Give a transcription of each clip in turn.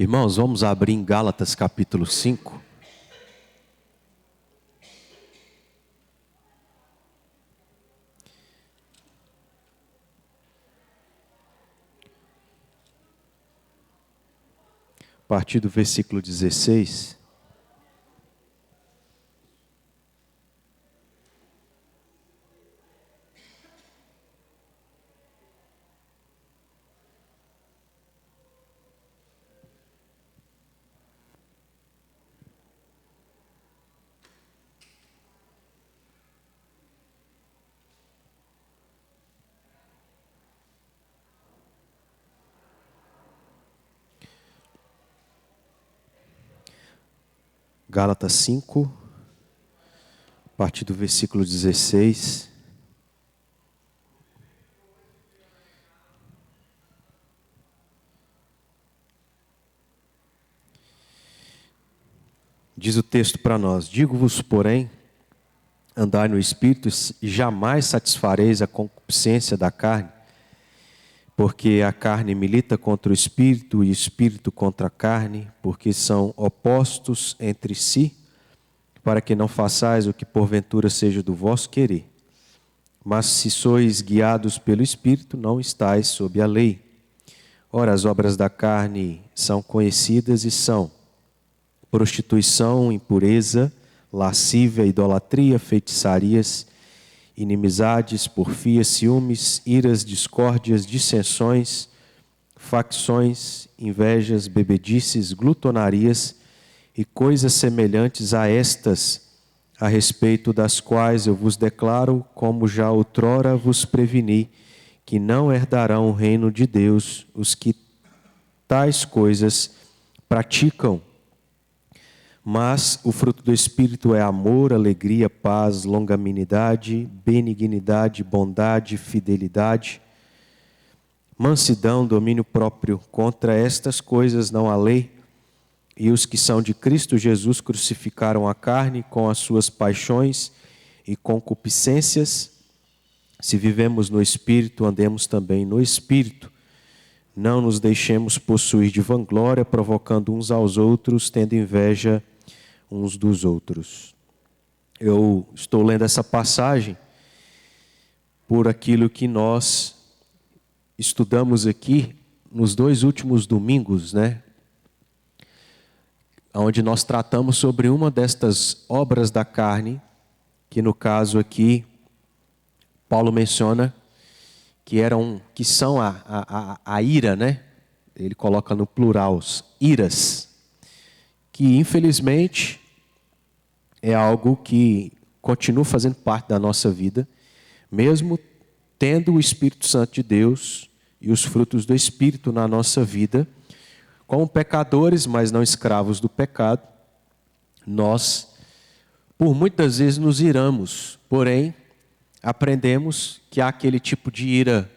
Irmãos, vamos abrir em Gálatas capítulo 5. A partir do versículo 16. Gálatas 5, a partir do versículo 16. Diz o texto para nós: digo-vos, porém, andai no Espírito e jamais satisfareis a concupiscência da carne, porque a carne milita contra o Espírito e o Espírito contra a carne, porque são opostos entre si, para que não façais o que porventura seja do vosso querer. Mas se sois guiados pelo Espírito, não estáis sob a lei. Ora, as obras da carne são conhecidas e são prostituição, impureza, lascívia, idolatria, feitiçarias, inimizades, porfias, ciúmes, iras, discórdias, dissensões, facções, invejas, bebedices, glutonarias e coisas semelhantes a estas, a respeito das quais eu vos declaro, como já outrora vos preveni, que não herdarão o reino de Deus os que tais coisas praticam. Mas o fruto do Espírito é amor, alegria, paz, longanimidade, benignidade, bondade, fidelidade, mansidão, domínio próprio. Contra estas coisas não há lei. E os que são de Cristo Jesus crucificaram a carne com as suas paixões e concupiscências. Se vivemos no Espírito, andemos também no Espírito. Não nos deixemos possuir de vanglória, provocando uns aos outros, tendo inveja uns dos outros. Eu estou lendo essa passagem por aquilo que nós estudamos aqui nos 2 últimos domingos, né? Onde nós tratamos sobre uma destas obras da carne, que no caso aqui, Paulo menciona que são a ira, né? Ele coloca no plural, iras, que infelizmente é algo que continua fazendo parte da nossa vida, mesmo tendo o Espírito Santo de Deus e os frutos do Espírito na nossa vida, como pecadores, mas não escravos do pecado, nós, por muitas vezes, nos iramos, porém, aprendemos que há aquele tipo de ira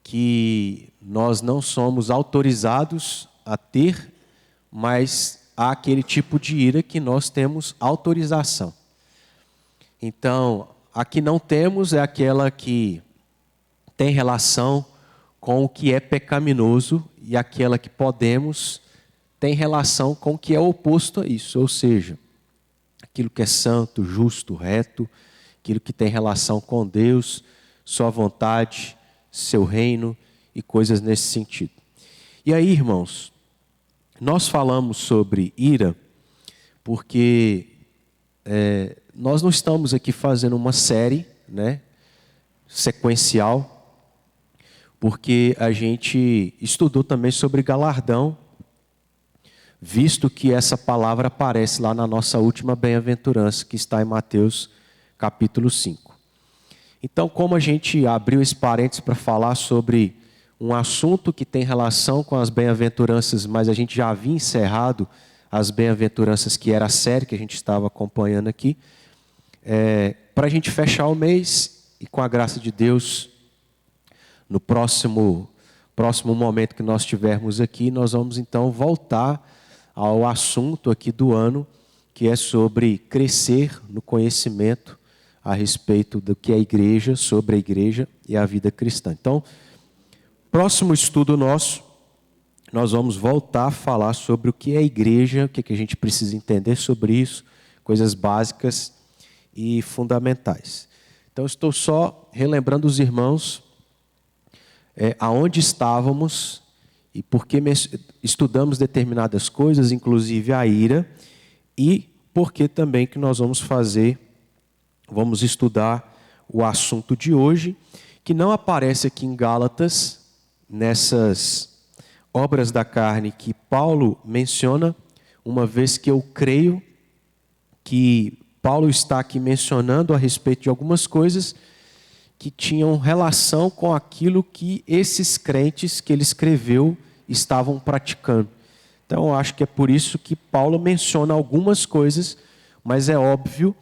que nós não somos autorizados a ter, mas há aquele tipo de ira que nós temos autorização. Então, a que não temos é aquela que tem relação com o que é pecaminoso, e aquela que podemos tem relação com o que é oposto a isso, ou seja, aquilo que é santo, justo, reto, aquilo que tem relação com Deus, sua vontade, seu reino e coisas nesse sentido. E aí, irmãos, nós falamos sobre ira porque nós não estamos aqui fazendo uma série, né, sequencial, porque a gente estudou também sobre galardão, visto que essa palavra aparece lá na nossa última bem-aventurança, que está em Mateus capítulo 5. Então, como a gente abriu esse parênteses para falar sobre um assunto que tem relação com as bem-aventuranças, mas a gente já havia encerrado as bem-aventuranças, que era a série que a gente estava acompanhando aqui, para a gente fechar o mês e, com a graça de Deus, no próximo momento que nós tivermos aqui, nós vamos então voltar ao assunto aqui do ano, que é sobre crescer no conhecimento a respeito do que é a igreja, sobre a igreja e a vida cristã. Então, próximo estudo nosso nós vamos voltar a falar sobre o que é a igreja, o que é que a gente precisa entender sobre isso, coisas básicas e fundamentais. Então, estou só relembrando os irmãos aonde estávamos e por que estudamos determinadas coisas, inclusive a ira, e por que também que nós vamos estudar o assunto de hoje, que não aparece aqui em Gálatas, nessas obras da carne que Paulo menciona, uma vez que eu creio que Paulo está aqui mencionando a respeito de algumas coisas que tinham relação com aquilo que esses crentes que ele escreveu estavam praticando. Então, eu acho que é por isso que Paulo menciona algumas coisas, mas é óbvio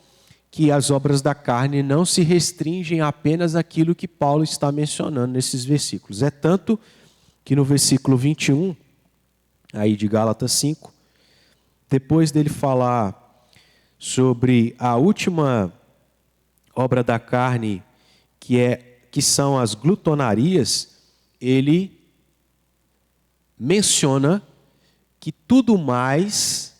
que as obras da carne não se restringem apenas àquilo que Paulo está mencionando nesses versículos. É tanto que no versículo 21, aí de Gálatas 5, depois dele falar sobre a última obra da carne, que são as glutonarias, ele menciona que tudo mais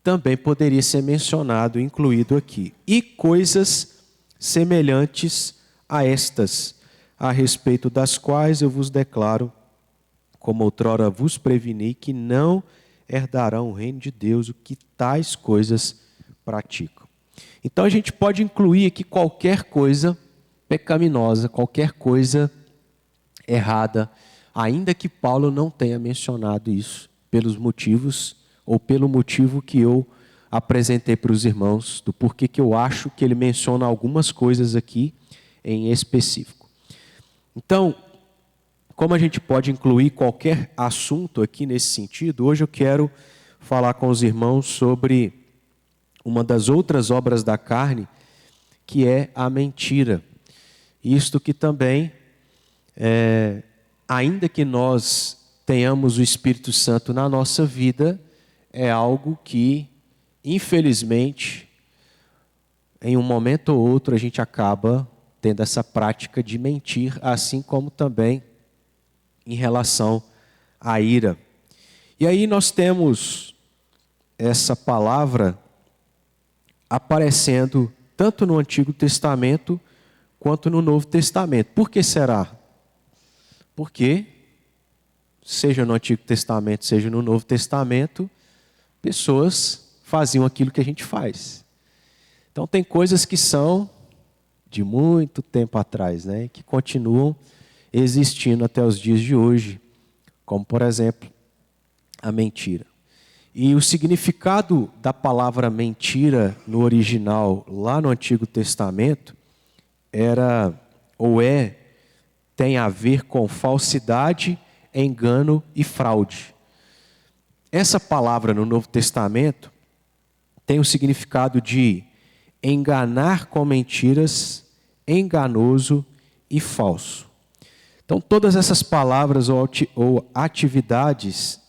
também poderia ser mencionado, incluído aqui. E coisas semelhantes a estas, a respeito das quais eu vos declaro, como outrora vos preveni, que não herdarão o reino de Deus o que tais coisas praticam. Então a gente pode incluir aqui qualquer coisa pecaminosa, qualquer coisa errada, ainda que Paulo não tenha mencionado isso, pelos motivos, ou pelo motivo que eu apresentei para os irmãos, do porquê que eu acho que ele menciona algumas coisas aqui em específico. Então, como a gente pode incluir qualquer assunto aqui nesse sentido, hoje eu quero falar com os irmãos sobre uma das outras obras da carne, que é a mentira. Isto que também, ainda que nós tenhamos o Espírito Santo na nossa vida, é algo que, infelizmente, em um momento ou outro a gente acaba tendo essa prática de mentir, assim como também em relação à ira. E aí nós temos essa palavra aparecendo tanto no Antigo Testamento quanto no Novo Testamento. Por que será? Porque, seja no Antigo Testamento, seja no Novo Testamento, pessoas faziam aquilo que a gente faz. Então tem coisas que são de muito tempo atrás, né, que continuam existindo até os dias de hoje, como por exemplo, a mentira. E o significado da palavra mentira no original, lá no Antigo Testamento, tem a ver com falsidade, engano e fraude. Essa palavra no Novo Testamento tem o significado de enganar com mentiras, enganoso e falso. Então, todas essas palavras ou atividades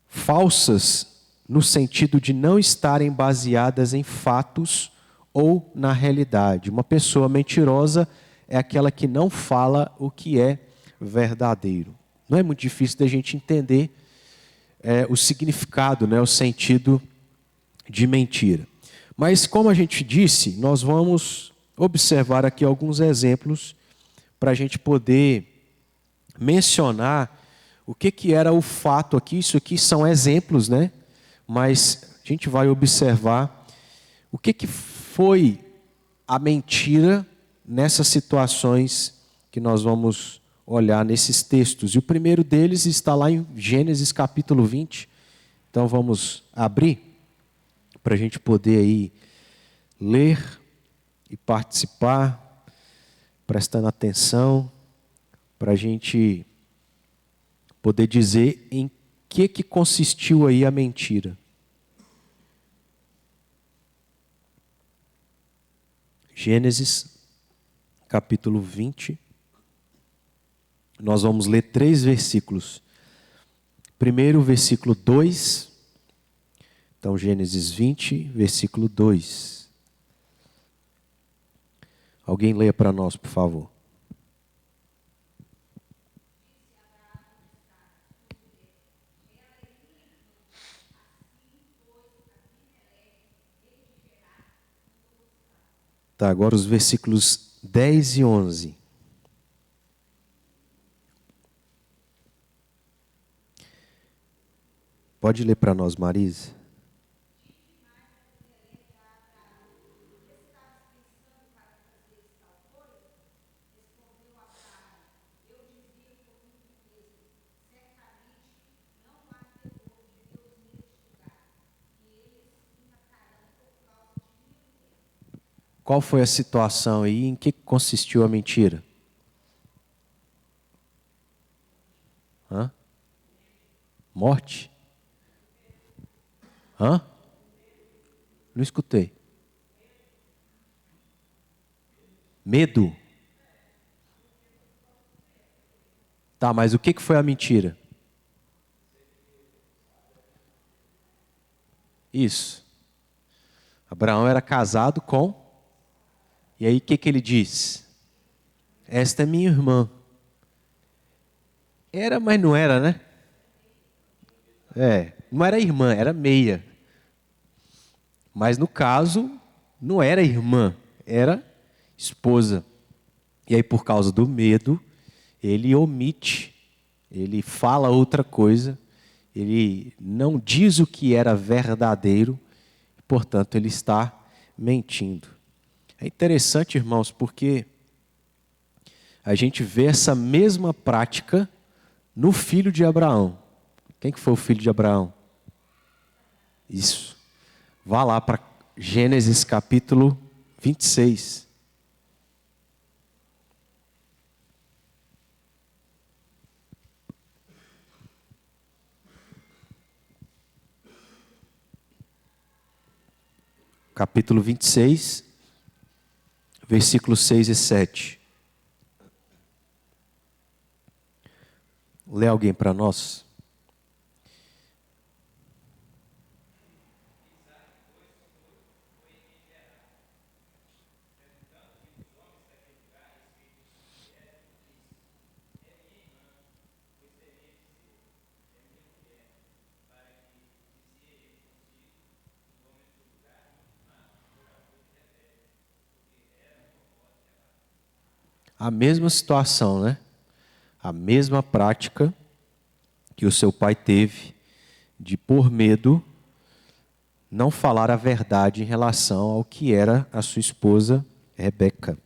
falsas, no sentido de não estarem baseadas em fatos ou na realidade. Uma pessoa mentirosa é aquela que não fala o que é verdadeiro. Não é muito difícil da gente entender o significado, né, o sentido de mentira. Mas, como a gente disse, nós vamos observar aqui alguns exemplos para a gente poder mencionar o que era o fato aqui. Isso aqui são exemplos, né? Mas a gente vai observar o que foi a mentira nessas situações que nós vamos olhar nesses textos. E o primeiro deles está lá em Gênesis capítulo 20. Então vamos abrir para a gente poder aí ler e participar, prestando atenção, para a gente poder dizer em que consistiu aí a mentira. Gênesis, capítulo 20. Nós vamos ler 3 versículos. Primeiro, versículo 2. Então, Gênesis 20, versículo 2. Alguém leia para nós, por favor. Tá, agora os versículos 10 e 11. Pode ler para nós, Marisa? Qual foi a situação aí? Em que consistiu a mentira? Hã? Morte? Hã? Não escutei. Medo? Tá, mas o que foi a mentira? Isso. Abraão era casado com... E aí o que ele diz? Esta é minha irmã. Era, mas não era, né? Não era irmã, era meia. Mas no caso, não era irmã, era esposa. E aí, por causa do medo, ele omite, ele fala outra coisa, ele não diz o que era verdadeiro, portanto, ele está mentindo. É interessante, irmãos, porque a gente vê essa mesma prática no filho de Abraão. Quem que foi o filho de Abraão? Isso. Vá lá para Gênesis capítulo 26. Capítulo 26, versículos 6 e 7. Lê alguém para nós? A mesma situação, né? A mesma prática que o seu pai teve de, por medo, não falar a verdade em relação ao que era a sua esposa Rebeca.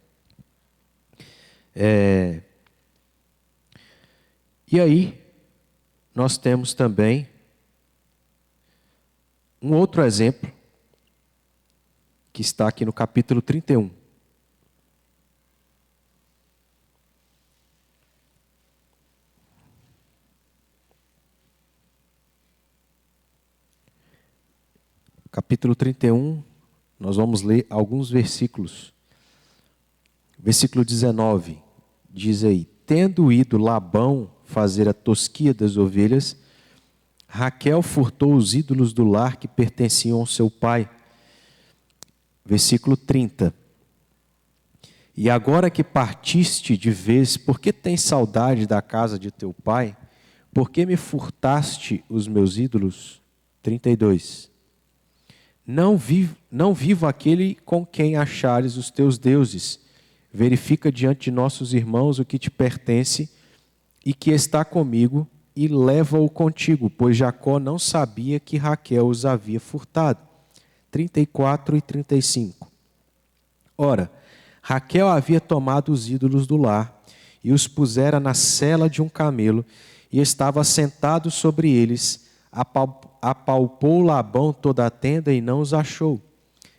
E aí, nós temos também um outro exemplo, que está aqui no capítulo 31. Capítulo 31, nós vamos ler alguns versículos. Versículo 19, diz aí: tendo ido Labão fazer a tosquia das ovelhas, Raquel furtou os ídolos do lar que pertenciam ao seu pai. Versículo 30. E agora que partiste de vez, por que tens saudade da casa de teu pai? Por que me furtaste os meus ídolos? 32. Não vivo aquele com quem achares os teus deuses. Verifica diante de nossos irmãos o que te pertence e que está comigo, e leva-o contigo, pois Jacó não sabia que Raquel os havia furtado. 34 e 35. Ora, Raquel havia tomado os ídolos do lar e os pusera na sela de um camelo, e estava sentado sobre eles. Apalpou Labão toda a tenda e não os achou.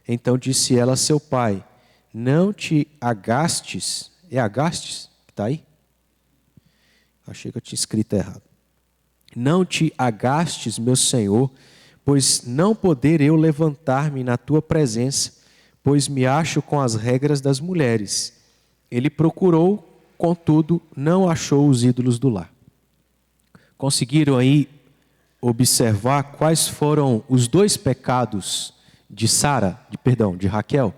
Então disse ela a seu pai: não te agastes. É agastes? Está aí? Achei que eu tinha escrito errado. Não te agastes, meu senhor, pois não poder eu levantar-me na tua presença, pois me acho com as regras das mulheres. Ele procurou, contudo, não achou os ídolos do lar. Conseguiram aí observar quais foram os dois pecados de de Raquel?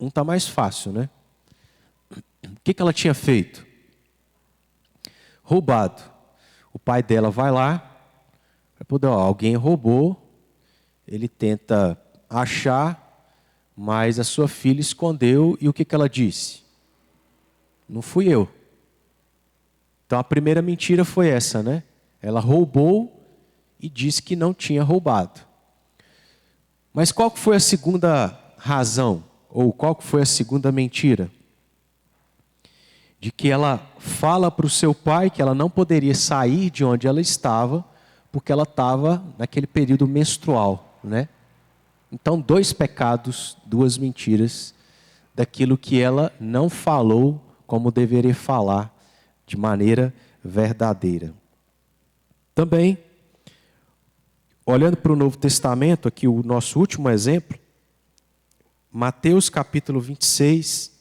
Um está mais fácil, né? O que ela tinha feito? Roubado. O pai dela vai lá, alguém roubou, ele tenta achar, mas a sua filha escondeu e o que que ela disse? Não fui eu. Então a primeira mentira foi essa, né? Ela roubou e disse que não tinha roubado. Mas qual que foi a segunda razão? Ou qual que foi a segunda mentira? De que ela fala para o seu pai que ela não poderia sair de onde ela estava, porque ela estava naquele período menstrual, né? Então, dois pecados, duas mentiras, daquilo que ela não falou como deveria falar, de maneira verdadeira. Também, olhando para o Novo Testamento, aqui o nosso último exemplo, Mateus capítulo 26,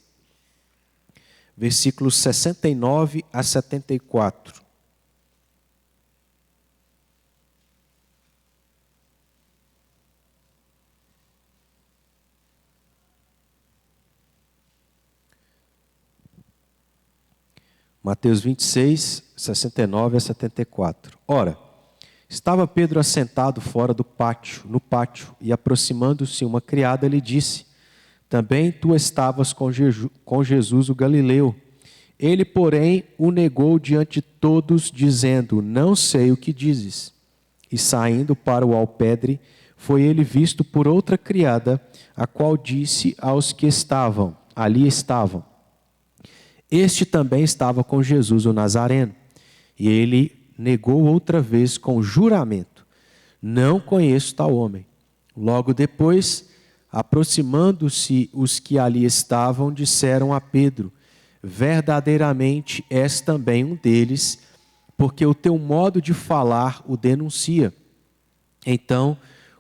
versículos 69 a 74. Mateus 26, 69 a 74. Ora, estava Pedro assentado fora do pátio, no pátio, e aproximando-se uma criada lhe disse: também tu estavas com Jesus o Galileu. Ele, porém, o negou diante de todos, dizendo: não sei o que dizes. E saindo para o alpedre, foi ele visto por outra criada, a qual disse aos que ali estavam: este também estava com Jesus o Nazareno. E ele negou outra vez com juramento: não conheço tal homem. Logo depois, aproximando-se os que ali estavam, disseram a Pedro: verdadeiramente és também um deles, porque o teu modo de falar o denuncia. Então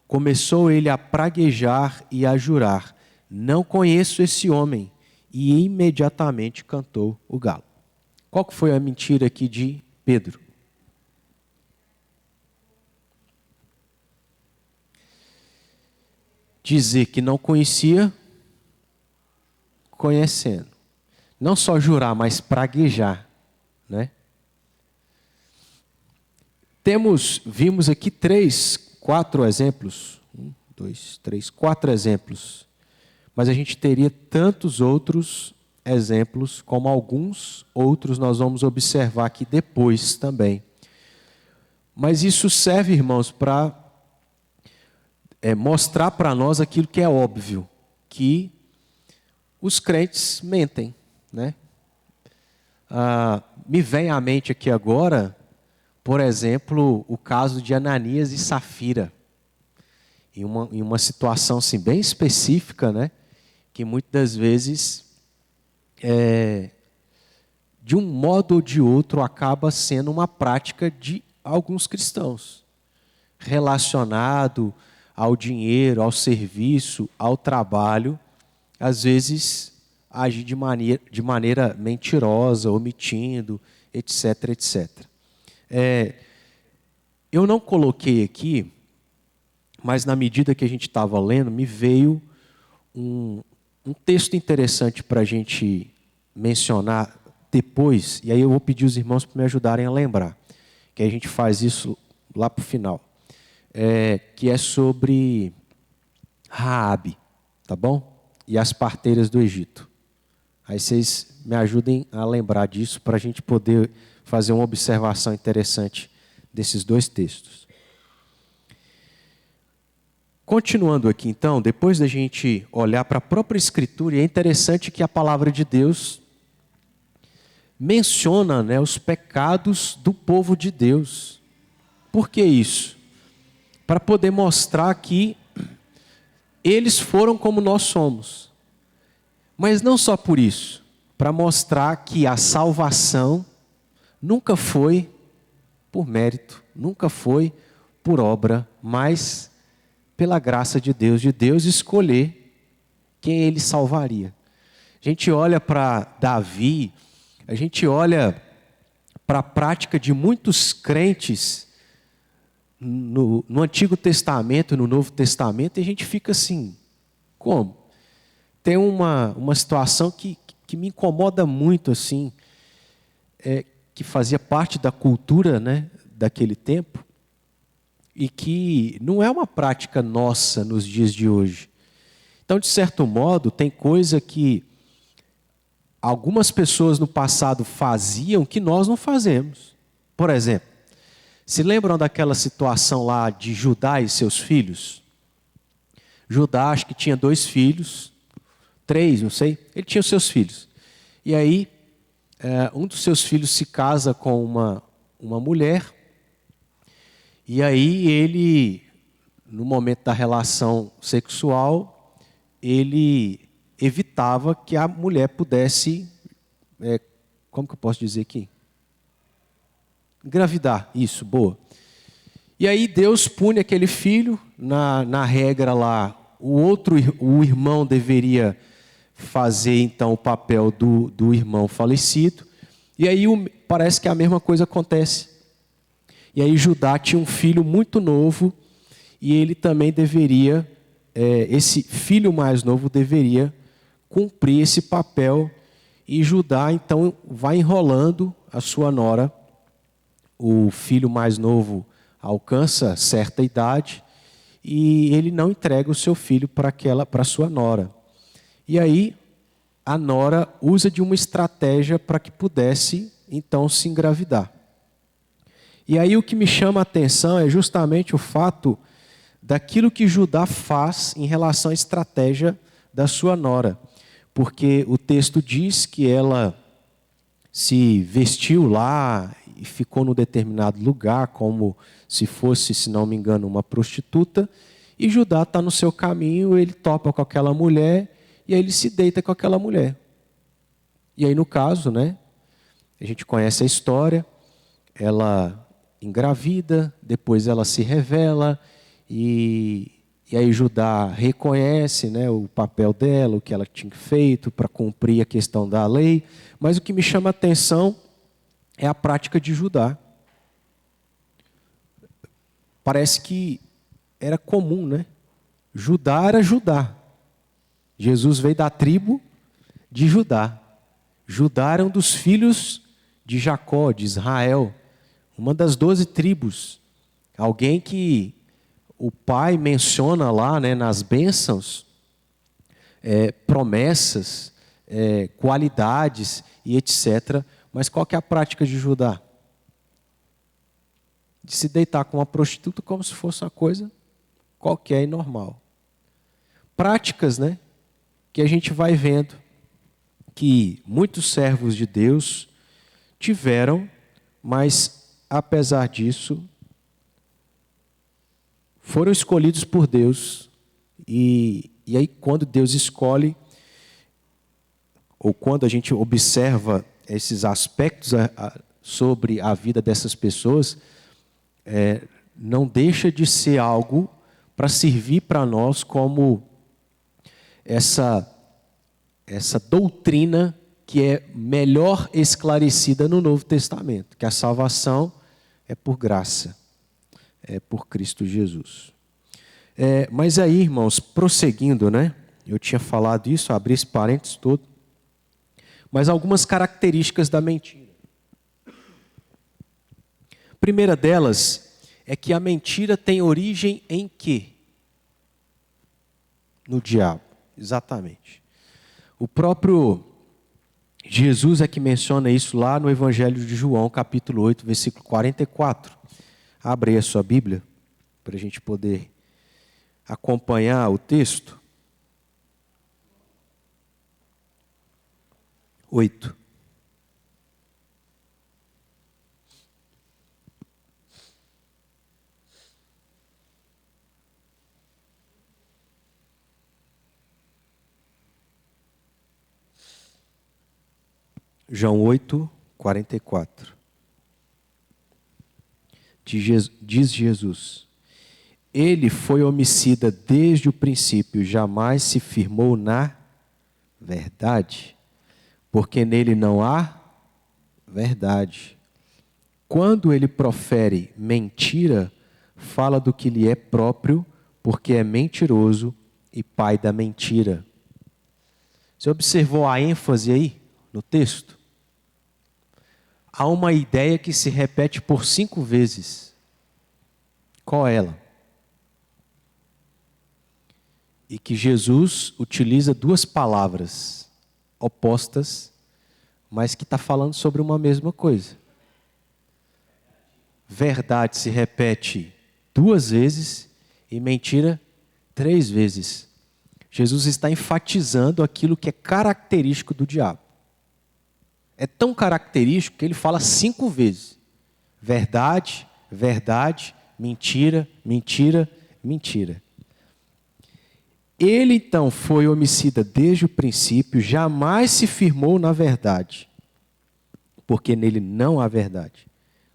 começou ele a praguejar e a jurar: não conheço esse homem. E imediatamente cantou o galo. Qual que foi a mentira aqui de Pedro? Dizer que não conhecia, conhecendo. Não só jurar, mas praguejar, né? Vimos aqui quatro exemplos. 4 exemplos. Mas a gente teria tantos outros exemplos, como alguns outros nós vamos observar aqui depois também. Mas isso serve, irmãos, para mostrar para nós aquilo que é óbvio, que os crentes mentem, né? Me vem à mente aqui agora, por exemplo, o caso de Ananias e Safira, em uma situação assim, bem específica, né? Que muitas das vezes, de um modo ou de outro, acaba sendo uma prática de alguns cristãos, relacionado ao dinheiro, ao serviço, ao trabalho, às vezes agir de maneira mentirosa, omitindo, etc, etc. Eu não coloquei aqui, mas na medida que a gente estava lendo, me veio um texto interessante para a gente mencionar depois, e aí eu vou pedir os irmãos para me ajudarem a lembrar, que a gente faz isso lá para o final, que é sobre Raabe, tá bom? E as parteiras do Egito. Aí vocês me ajudem a lembrar disso para a gente poder fazer uma observação interessante desses dois textos. Continuando aqui, então, depois da gente olhar para a própria Escritura, e é interessante que a palavra de Deus menciona, né, os pecados do povo de Deus. Por que isso? Para poder mostrar que eles foram como nós somos. Mas não só por isso, para mostrar que a salvação nunca foi por mérito, nunca foi por obra, mas pela graça de Deus escolher quem ele salvaria. A gente olha para Davi, a gente olha para a prática de muitos crentes no Antigo Testamento, no Novo Testamento, e a gente fica assim, como? Tem uma situação que me incomoda muito, assim, que fazia parte da cultura, né, daquele tempo, e que não é uma prática nossa nos dias de hoje. Então, de certo modo, tem coisa que algumas pessoas no passado faziam que nós não fazemos. Por exemplo, se lembram daquela situação lá de Judá e seus filhos? Judá, acho que tinha 2 filhos, 3, não sei. Ele tinha os seus filhos. E aí, um dos seus filhos se casa com uma mulher. E aí ele, no momento da relação sexual, ele evitava que a mulher pudesse, como que eu posso dizer aqui? Engravidar, isso, boa. E aí Deus pune aquele filho, na regra lá, o irmão deveria fazer então o papel do irmão falecido, e aí parece que a mesma coisa acontece. E aí Judá tinha um filho muito novo, e ele também deveria, esse filho mais novo deveria cumprir esse papel, e Judá então vai enrolando a sua nora. O filho mais novo alcança certa idade e ele não entrega o seu filho para sua nora. E aí a nora usa de uma estratégia para que pudesse então se engravidar. E aí o que me chama a atenção é justamente o fato daquilo que Judá faz em relação à estratégia da sua nora. Porque o texto diz que ela se vestiu lá e ficou num determinado lugar, como se fosse, se não me engano, uma prostituta, e Judá está no seu caminho, ele topa com aquela mulher, e aí ele se deita com aquela mulher. E aí, no caso, né, a gente conhece a história, ela engravida, depois ela se revela, e aí Judá reconhece, né, o papel dela, o que ela tinha feito para cumprir a questão da lei, mas o que me chama a atenção é a prática de Judá. Parece que era comum, né? Judá era Judá. Jesus veio da tribo de Judá. Judá era um dos filhos de Jacó, de Israel, uma das 12 tribos. Alguém que o pai menciona lá, né, nas bênçãos, promessas, qualidades e etc. Mas qual que é a prática de Judá? De se deitar com uma prostituta como se fosse uma coisa qualquer e normal. Práticas, né, que a gente vai vendo que muitos servos de Deus tiveram, mas apesar disso, foram escolhidos por Deus. E aí quando Deus escolhe, ou quando a gente observa esses aspectos sobre a vida dessas pessoas, não deixa de ser algo para servir para nós como essa doutrina que é melhor esclarecida no Novo Testamento, que a salvação é por graça, é por Cristo Jesus. Mas aí, irmãos, prosseguindo, né? Eu tinha falado isso, abri esse parênteses todo, mas algumas características da mentira. A primeira delas é que a mentira tem origem em quê? No diabo, exatamente. O próprio Jesus é que menciona isso lá no Evangelho de João, capítulo 8, versículo 44. Abre aí a sua Bíblia, para a gente poder acompanhar o texto. 8. João 8, 44. Diz Jesus: Ele foi homicida desde o princípio, jamais se firmou na verdade, porque nele não há verdade. Quando ele profere mentira, fala do que lhe é próprio, porque é mentiroso e pai da mentira. Você observou a ênfase aí no texto? Há uma ideia que se repete por 5 vezes. Qual é ela? e que Jesus utiliza duas palavras opostas, mas que está falando sobre uma mesma coisa. Verdade se repete 2 vezes e mentira 3 vezes. Jesus está enfatizando aquilo que é característico do diabo. É tão característico que ele fala 5 vezes. Verdade, verdade, mentira, mentira, mentira. Ele então foi homicida desde o princípio, jamais se firmou na verdade, porque nele não há verdade.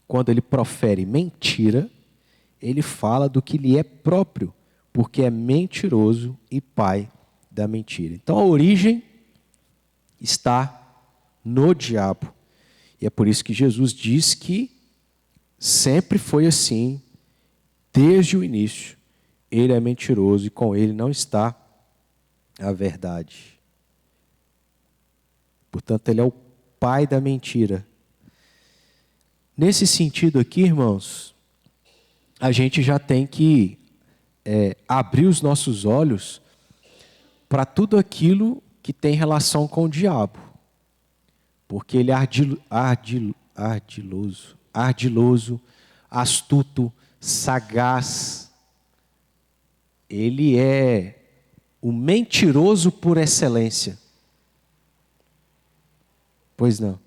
Quando ele profere mentira, ele fala do que lhe é próprio, porque é mentiroso e pai da mentira. Então a origem está no diabo. E é por isso que Jesus diz que sempre foi assim, desde o início. Ele é mentiroso e com ele não está a verdade. Portanto, ele é o pai da mentira. Nesse sentido aqui, irmãos, a gente já tem que abrir os nossos olhos para tudo aquilo que tem relação com o diabo. Porque ele é ardiloso, astuto, sagaz. Ele é o mentiroso por excelência. Pois não.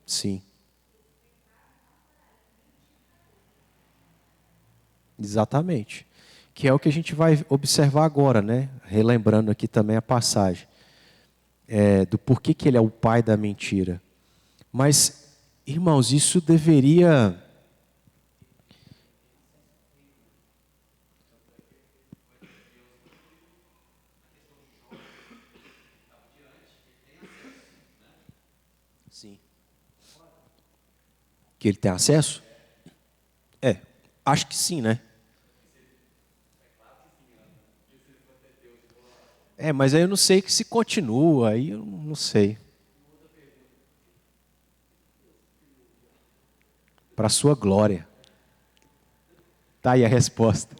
Sim. Exatamente. Que é o que a gente vai observar agora, né? Relembrando aqui também a passagem. Do porquê que ele é o pai da mentira. Mas, irmãos, isso deveria... Sim. Que ele tem acesso? Acho que sim, né? Mas aí eu não sei que se continua, aí eu não sei. Para a sua glória. Tá aí a resposta.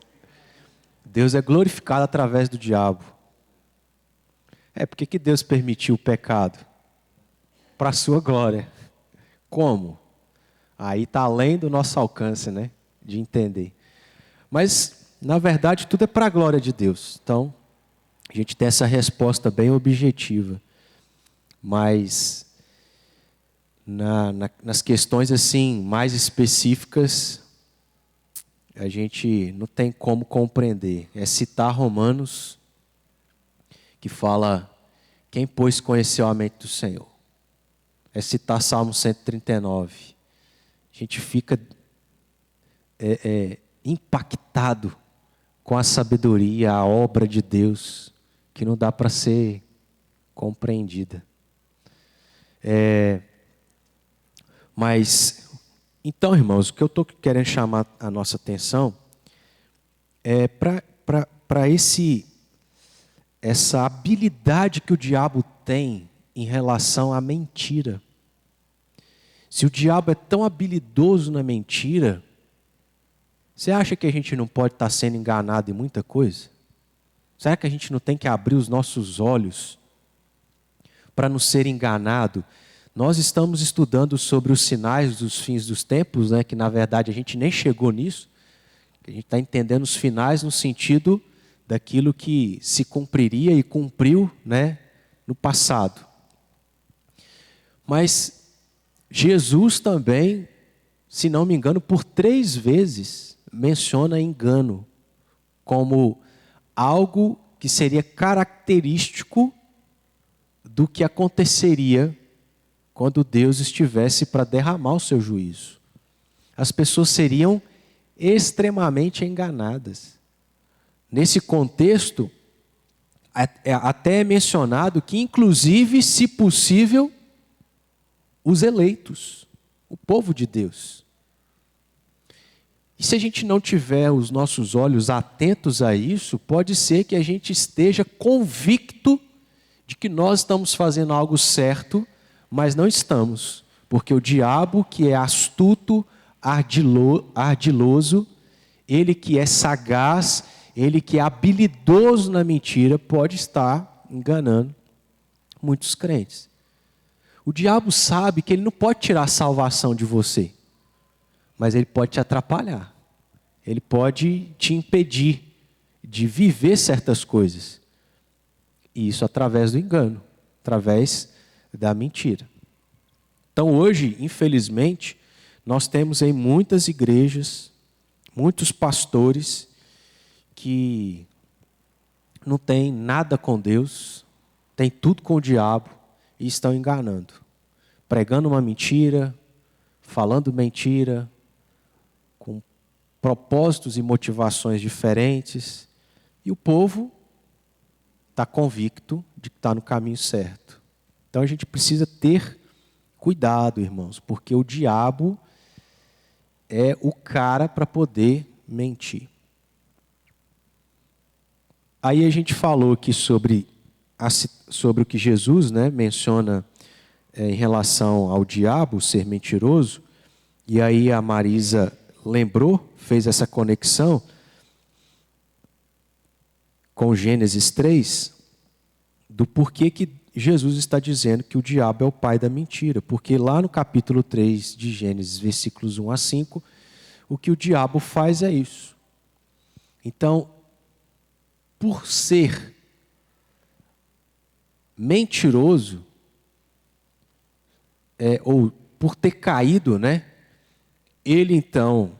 Deus é glorificado através do diabo. Por que Deus permitiu o pecado? Para a sua glória. Como? Aí está além do nosso alcance, né? De entender. Mas, na verdade, tudo é para a glória de Deus. Então, a gente tem essa resposta bem objetiva. Mas, nas questões assim mais específicas, a gente não tem como compreender. É citar Romanos, que fala, quem pois conheceu a mente do Senhor? É citar Salmo 139. A gente fica impactado com a sabedoria, a obra de Deus, que não dá para ser compreendida. Mas, então, irmãos, o que eu estou querendo chamar a nossa atenção é para essa habilidade que o diabo tem em relação à mentira. Se o diabo é tão habilidoso na mentira, você acha que a gente não pode estar sendo enganado em muita coisa? Será que a gente não tem que abrir os nossos olhos para não ser enganado? Nós estamos estudando sobre os sinais dos fins dos tempos, né, que na verdade a gente nem chegou nisso. A gente está entendendo os finais no sentido daquilo que se cumpriria e cumpriu, né, no passado. Mas Jesus também, se não me engano, por 3 vezes menciona engano como algo que seria característico do que aconteceria quando Deus estivesse para derramar o seu juízo. As pessoas seriam extremamente enganadas. Nesse contexto, até é mencionado que, inclusive, se possível, os eleitos, o povo de Deus. E se a gente não tiver os nossos olhos atentos a isso, pode ser que a gente esteja convicto de que nós estamos fazendo algo certo, mas não estamos, porque o diabo, que é astuto, ardiloso, ele que é sagaz, ele que é habilidoso na mentira, pode estar enganando muitos crentes. O diabo sabe que ele não pode tirar a salvação de você, mas ele pode te atrapalhar. Ele pode te impedir de viver certas coisas. E isso através do engano, através da mentira. Então hoje, infelizmente, nós temos em muitas igrejas, muitos pastores que não têm nada com Deus, têm tudo com o diabo e estão enganando. Pregando uma mentira, falando mentira, com propósitos e motivações diferentes. E o povo está convicto de que está no caminho certo. Então a gente precisa ter cuidado, irmãos, porque o diabo é o cara para poder mentir. Aí a gente falou aqui sobre o que Jesus, né, menciona em relação ao diabo ser mentiroso. E aí a Marisa lembrou, fez essa conexão com Gênesis 3, do porquê que Jesus está dizendo que o diabo é o pai da mentira. Porque lá no capítulo 3 de Gênesis, versículos 1 a 5, o que o diabo faz é isso. Então, por ser mentiroso, ou por ter caído, né? Ele então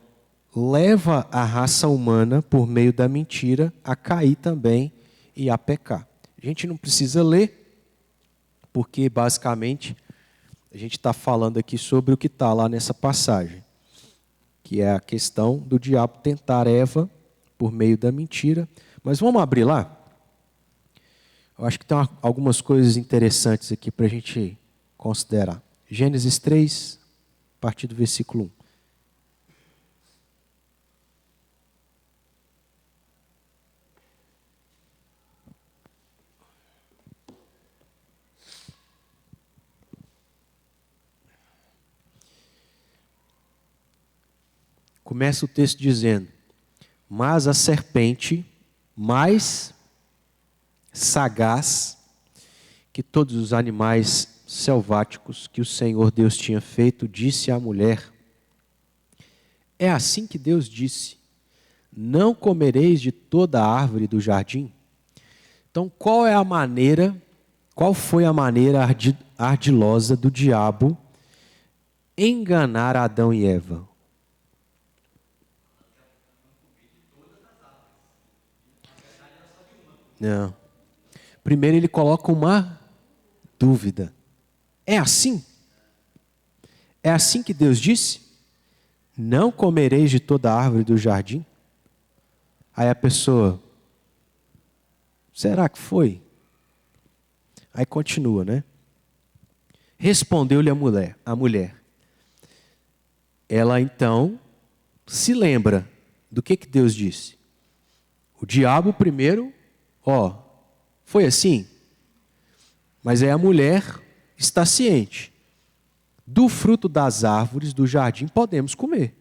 leva a raça humana, por meio da mentira, a cair também e a pecar. A gente não precisa ler, porque basicamente a gente está falando aqui sobre o que está lá nessa passagem, que é a questão do diabo tentar Eva por meio da mentira. Mas vamos abrir lá? Eu acho que tem algumas coisas interessantes aqui para a gente considerar. Gênesis 3, a partir do versículo 1. Começa o texto dizendo: mas a serpente, mais sagaz que todos os animais selváticos que o Senhor Deus tinha feito, disse à mulher: é assim que Deus disse, não comereis de toda a árvore do jardim? Então, qual foi a maneira ardilosa do diabo enganar Adão e Eva? Não. Primeiro ele coloca uma dúvida. É assim? É assim que Deus disse? Não comereis de toda a árvore do jardim? Aí a pessoa, será que foi? Aí continua, né? Respondeu-lhe a mulher. Ela então se lembra do que Deus disse. O diabo primeiro, foi assim? Mas aí a mulher está ciente. Do fruto das árvores do jardim podemos comer.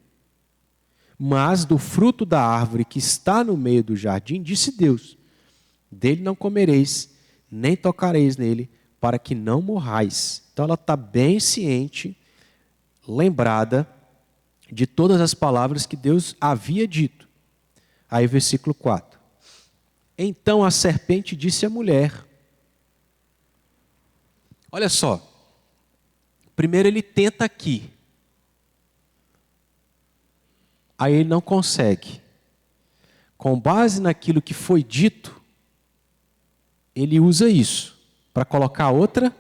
Mas do fruto da árvore que está no meio do jardim, disse Deus: dele não comereis, nem tocareis nele, para que não morrais. Então ela está bem ciente, lembrada de todas as palavras que Deus havia dito. Aí versículo 4. Então a serpente disse à mulher: olha só, primeiro ele tenta aqui, aí ele não consegue. Com base naquilo que foi dito, ele usa isso para colocar outra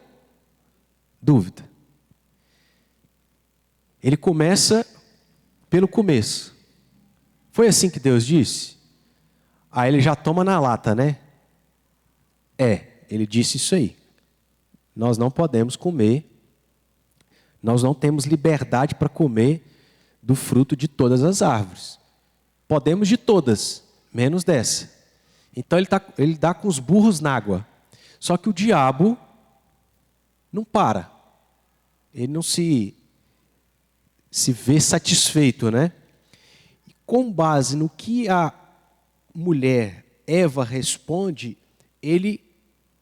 dúvida. Ele começa pelo começo. Foi assim que Deus disse? Aí ele já toma na lata, né? Ele disse isso aí. Nós não podemos comer, nós não temos liberdade para comer do fruto de todas as árvores. Podemos de todas, menos dessa. Então ele dá com os burros na água. Só que o diabo não para. Ele não se vê satisfeito, né? E com base no que a mulher Eva responde, ele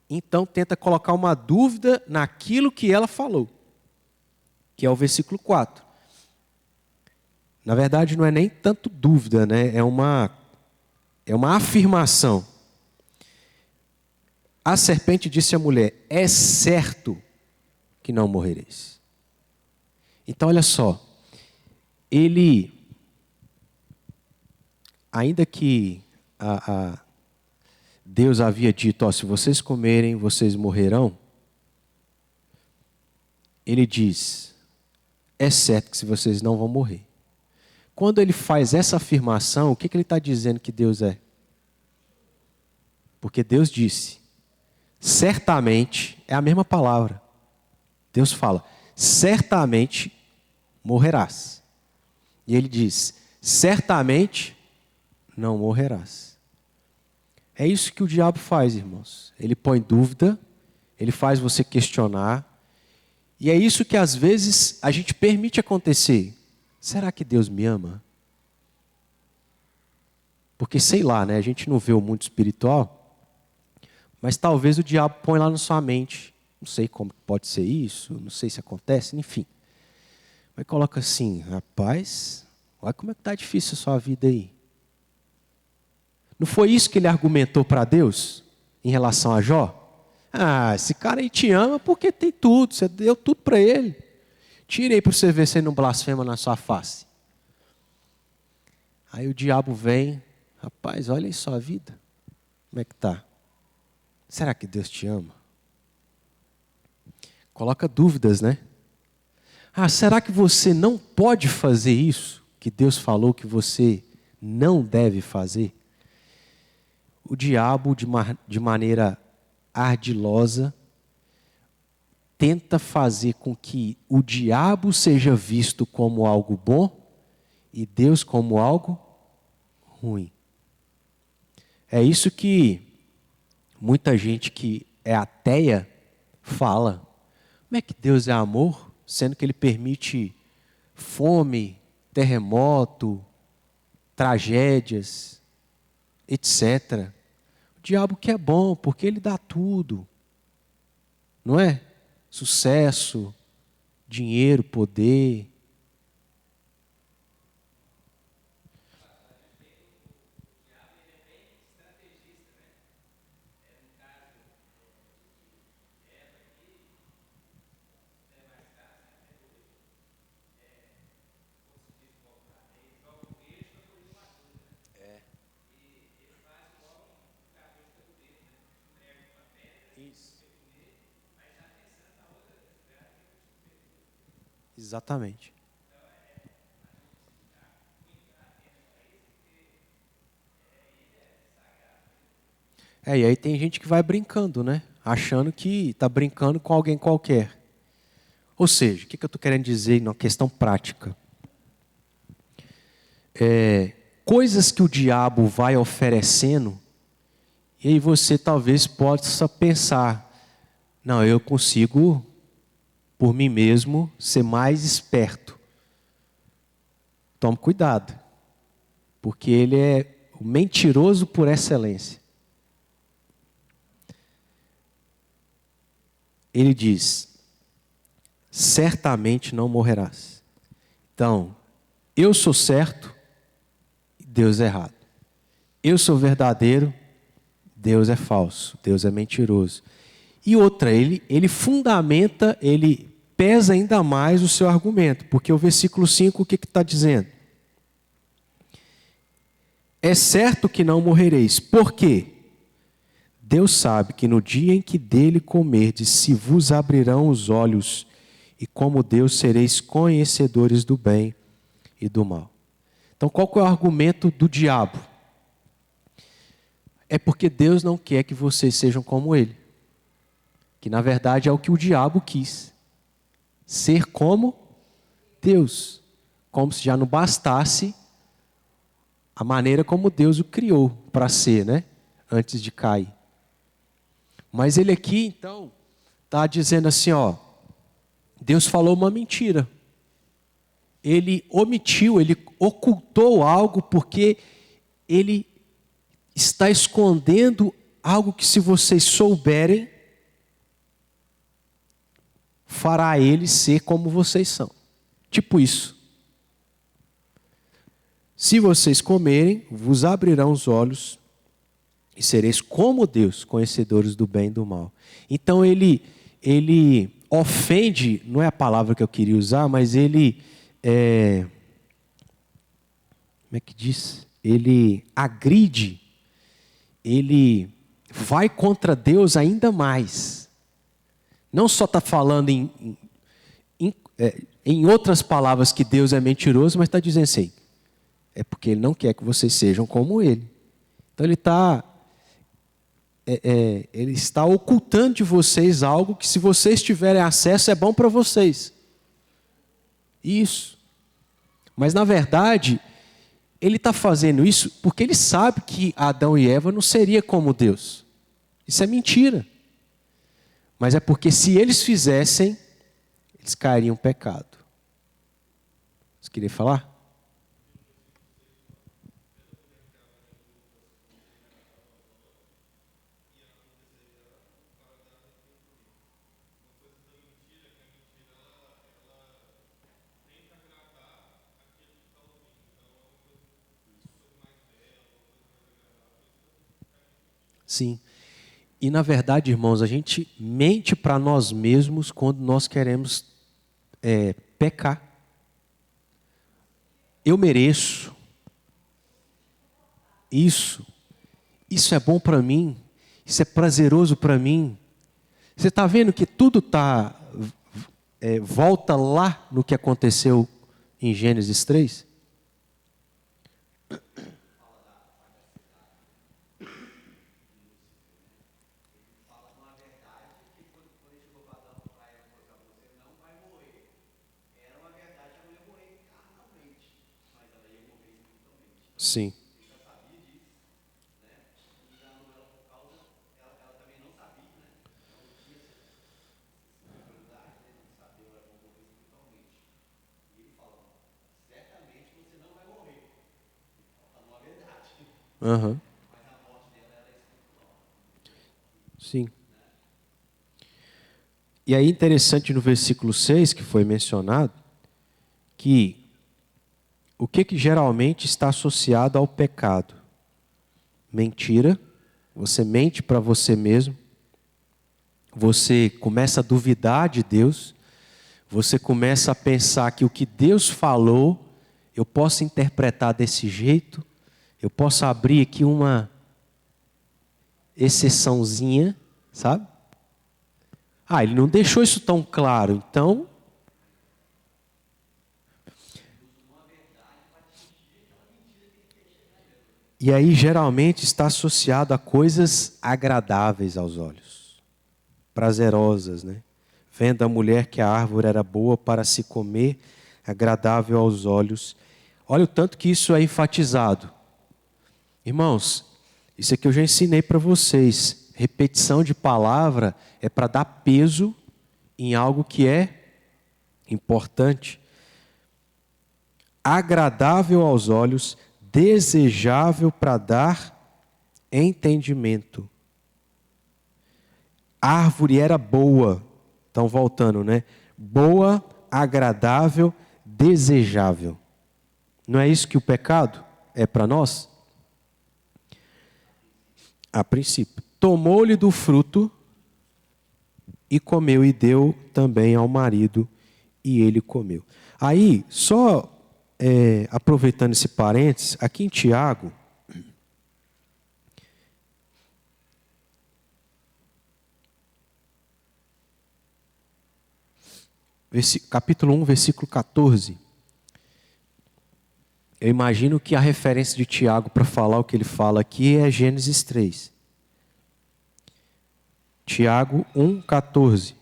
então tenta colocar uma dúvida naquilo que ela falou, que é o versículo 4. Na verdade, não é nem tanto dúvida, né? É uma afirmação. A serpente disse à mulher: é certo que não morrereis. Então, olha só. Ele, ainda que Deus havia dito, ó, se vocês comerem, vocês morrerão. Ele diz, é certo que se vocês não vão morrer. Quando ele faz essa afirmação, o que ele está dizendo que Deus é? Porque Deus disse, certamente, é a mesma palavra. Deus fala, certamente morrerás. E ele diz, certamente não morrerás. É isso que o diabo faz, irmãos. Ele põe dúvida, ele faz você questionar. E é isso que às vezes a gente permite acontecer. Será que Deus me ama? Porque sei lá, né? A gente não vê o mundo espiritual, mas talvez o diabo põe lá na sua mente. Não sei como pode ser isso, não sei se acontece, enfim. Mas coloca assim, rapaz, olha como é que está difícil a sua vida aí. Não foi isso que ele argumentou para Deus em relação a Jó? Ah, esse cara aí te ama porque tem tudo, você deu tudo para ele. Tira aí para você ver se ele não blasfema na sua face. Aí o diabo vem, rapaz, olha aí sua vida. Como é que está? Será que Deus te ama? Coloca dúvidas, né? Ah, será que você não pode fazer isso que Deus falou que você não deve fazer? O diabo, de maneira ardilosa, tenta fazer com que o diabo seja visto como algo bom e Deus como algo ruim. É isso que muita gente que é ateia fala. Como é que Deus é amor, sendo que Ele permite fome, terremoto, tragédias, etc. O diabo que é bom, porque ele dá tudo. Não é? Sucesso, dinheiro, poder. Exatamente. E aí tem gente que vai brincando, né? Achando que está brincando com alguém qualquer. Ou seja, o que eu estou querendo dizer na questão prática? Coisas que o diabo vai oferecendo, e aí você talvez possa pensar, não, eu consigo, por mim mesmo, ser mais esperto. Tome cuidado, porque ele é o mentiroso por excelência. Ele diz, certamente não morrerás. Então, eu sou certo, Deus é errado. Eu sou verdadeiro, Deus é falso, Deus é mentiroso. E outra, ele fundamenta, ele pesa ainda mais o seu argumento, porque o versículo 5, o que está dizendo? É certo que não morrereis. Por quê? Deus sabe que no dia em que dele comerdes, se vos abrirão os olhos, e como Deus sereis conhecedores do bem e do mal. Então, qual que é o argumento do diabo? É porque Deus não quer que vocês sejam como ele. Que na verdade é o que o diabo quis. Ser como Deus. Como se já não bastasse a maneira como Deus o criou para ser, né? Antes de cair. Mas ele aqui, então, está dizendo assim, ó. Deus falou uma mentira. Ele omitiu, ele ocultou algo porque ele está escondendo algo que, se vocês souberem, fará eles ser como vocês são. Tipo isso. Se vocês comerem, vos abrirão os olhos e sereis como Deus, conhecedores do bem e do mal. Então ele ofende, não é a palavra que eu queria usar, mas ele, como é que diz? Ele agride, ele vai contra Deus ainda mais. Não só está falando em outras palavras que Deus é mentiroso, mas está dizendo assim, é porque Ele não quer que vocês sejam como Ele. Então Ele está ocultando de vocês algo que, se vocês tiverem acesso, é bom para vocês. Isso. Mas, na verdade, Ele está fazendo isso porque Ele sabe que Adão e Eva não seriam como Deus. Isso é mentira. Mas é porque, se eles fizessem, eles cairiam em pecado. Você queria falar? Sim. E, na verdade, irmãos, a gente mente para nós mesmos quando nós queremos pecar. Eu mereço. Isso é bom para mim. Isso é prazeroso para mim. Você está vendo que tudo volta lá no que aconteceu em Gênesis 3? Sim. Uhum. Sim. E aí, interessante no versículo 6, que foi mencionado, que o que geralmente está associado ao pecado? Mentira. Você mente para você mesmo. Você começa a duvidar de Deus. Você começa a pensar que o que Deus falou, eu posso interpretar desse jeito. Eu posso abrir aqui uma exceçãozinha, sabe? Ele não deixou isso tão claro, então... E aí, geralmente, está associado a coisas agradáveis aos olhos. Prazerosas, né? Vendo a mulher que a árvore era boa para se comer, agradável aos olhos. Olha o tanto que isso é enfatizado. Irmãos, isso aqui eu já ensinei para vocês. Repetição de palavra é para dar peso em algo que é importante. Agradável aos olhos, desejável para dar entendimento. A árvore era boa. Então, voltando, né? Boa, agradável, desejável. Não é isso que o pecado é para nós? A princípio. Tomou-lhe do fruto e comeu, e deu também ao marido, e ele comeu. Aí, só aproveitando esse parênteses, aqui em Tiago, capítulo 1, versículo 14. Eu imagino que a referência de Tiago para falar o que ele fala aqui é Gênesis 3. Tiago 1, 14.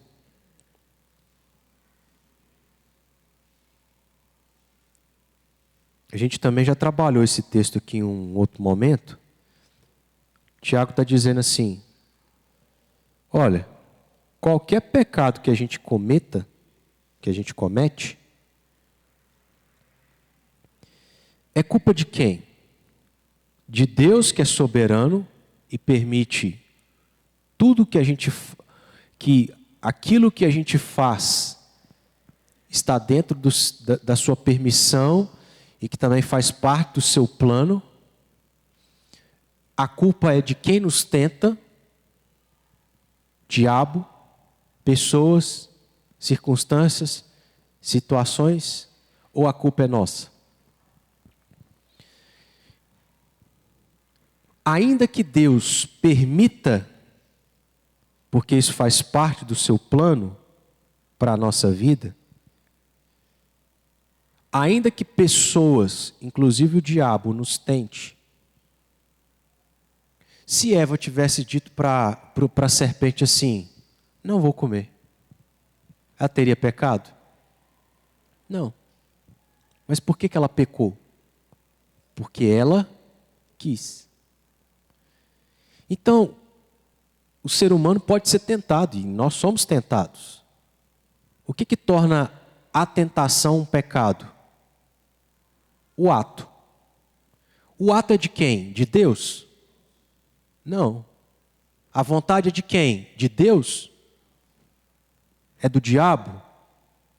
A gente também já trabalhou esse texto aqui em um outro momento. Tiago está dizendo assim: olha, qualquer pecado que a gente cometa, que a gente comete, é culpa de quem? De Deus, que é soberano e permite tudo que aquilo que a gente faz está dentro da sua permissão e que também faz parte do seu plano. A culpa é de quem nos tenta, diabo, pessoas, circunstâncias, situações, ou a culpa é nossa? Ainda que Deus permita, porque isso faz parte do seu plano para a nossa vida, ainda que pessoas, inclusive o diabo, nos tente, se Eva tivesse dito para a serpente assim, não vou comer, ela teria pecado? Não. Mas por que ela pecou? Porque ela quis. Então, o ser humano pode ser tentado, e nós somos tentados. O que torna a tentação um pecado? O ato. O ato é de quem? De Deus? Não. A vontade é de quem? De Deus? É do diabo?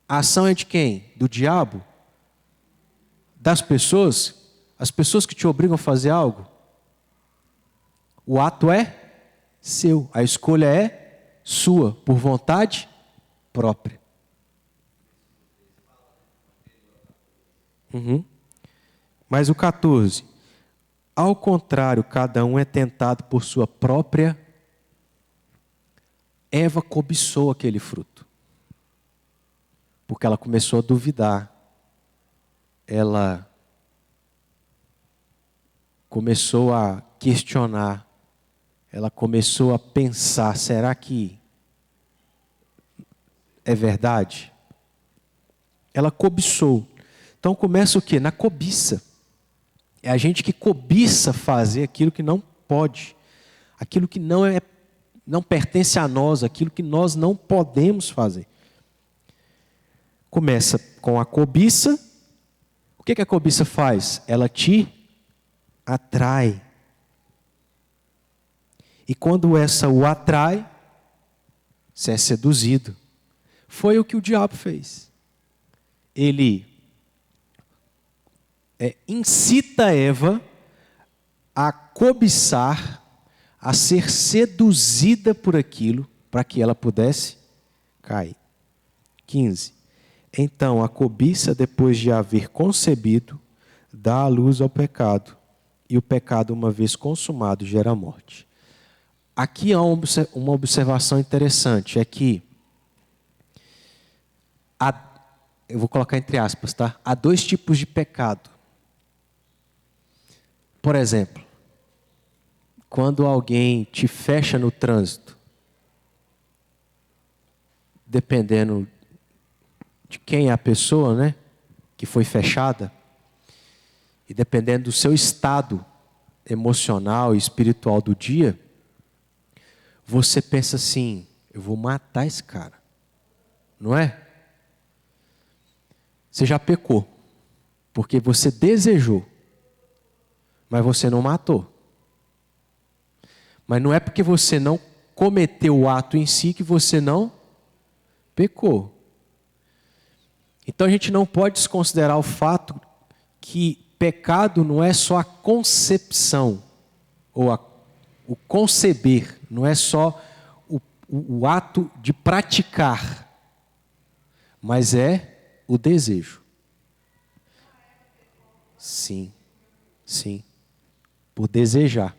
A ação é de quem? Do diabo? Das pessoas? As pessoas que te obrigam a fazer algo? O ato é seu, a escolha é sua, por vontade própria. Mas o 14. Ao contrário, cada um é tentado por sua própria. Eva cobiçou aquele fruto, porque ela começou a duvidar. Ela começou a questionar. Ela começou a pensar, será que é verdade? Ela cobiçou. Então começa o quê? Na cobiça. É a gente que cobiça fazer aquilo que não pode. Aquilo que não pertence a nós, aquilo que nós não podemos fazer. Começa com a cobiça. O que a cobiça faz? Ela te atrai. E quando essa o atrai, você é seduzido. Foi o que o diabo fez. Ele incita Eva a cobiçar, a ser seduzida por aquilo, para que ela pudesse cair. 15. Então a cobiça, depois de haver concebido, dá a luz ao pecado. E o pecado, uma vez consumado, gera morte. Aqui há uma observação interessante, é que eu vou colocar entre aspas, tá? Há dois tipos de pecado. Por exemplo, quando alguém te fecha no trânsito, dependendo de quem é a pessoa, né, que foi fechada, e dependendo do seu estado emocional e espiritual do dia, você pensa assim, eu vou matar esse cara. Não é? Você já pecou, porque você desejou, mas você não matou. Mas não é porque você não cometeu o ato em si que você não pecou. Então a gente não pode desconsiderar o fato que pecado não é só a concepção, ou o conceber, não é só o ato de praticar, mas é o desejo. Sim, sim, por desejar.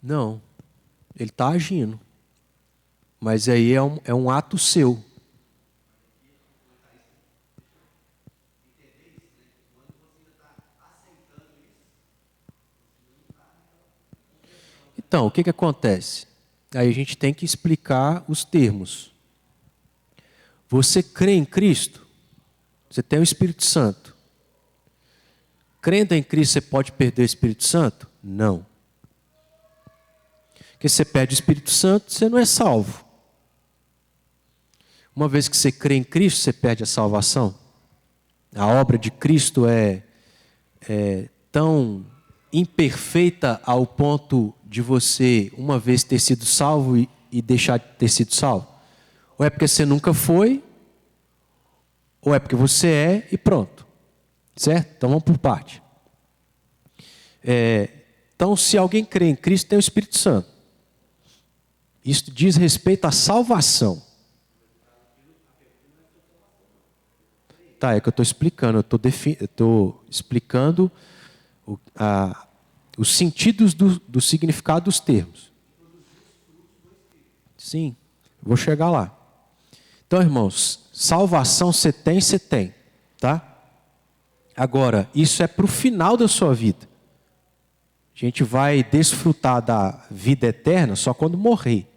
Não. Ele está agindo. Mas aí é um ato seu. Então, o que acontece? Aí a gente tem que explicar os termos. Você crê em Cristo? Você tem o Espírito Santo. Crendo em Cristo, você pode perder o Espírito Santo? Não. Porque você perde o Espírito Santo, você não é salvo. Uma vez que você crê em Cristo, você perde a salvação. A obra de Cristo é tão imperfeita ao ponto de você, uma vez ter sido salvo e deixar de ter sido salvo? Ou é porque você nunca foi, ou é porque você é e pronto. Certo? Então vamos por parte. Então, se alguém crê em Cristo, tem o Espírito Santo. Isso diz respeito à salvação. Tá, é que eu estou explicando. Eu estou explicando os sentidos do significado dos termos. Sim, vou chegar lá. Então, irmãos, salvação você tem, tá? Agora, isso é para o final da sua vida. A gente vai desfrutar da vida eterna só quando morrer.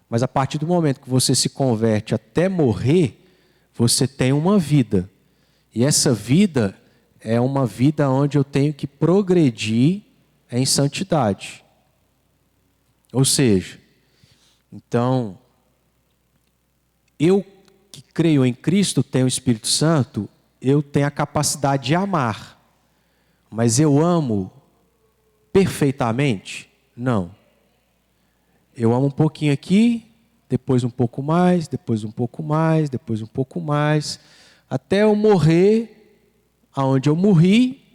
Mas a partir do momento que você se converte até morrer, você tem uma vida. E essa vida é uma vida onde eu tenho que progredir em santidade. Ou seja, então, eu que creio em Cristo, tenho o Espírito Santo, eu tenho a capacidade de amar. Mas eu amo perfeitamente? Não. Eu amo um pouquinho aqui, depois um pouco mais, depois um pouco mais, depois um pouco mais, até eu morrer, aonde eu morri,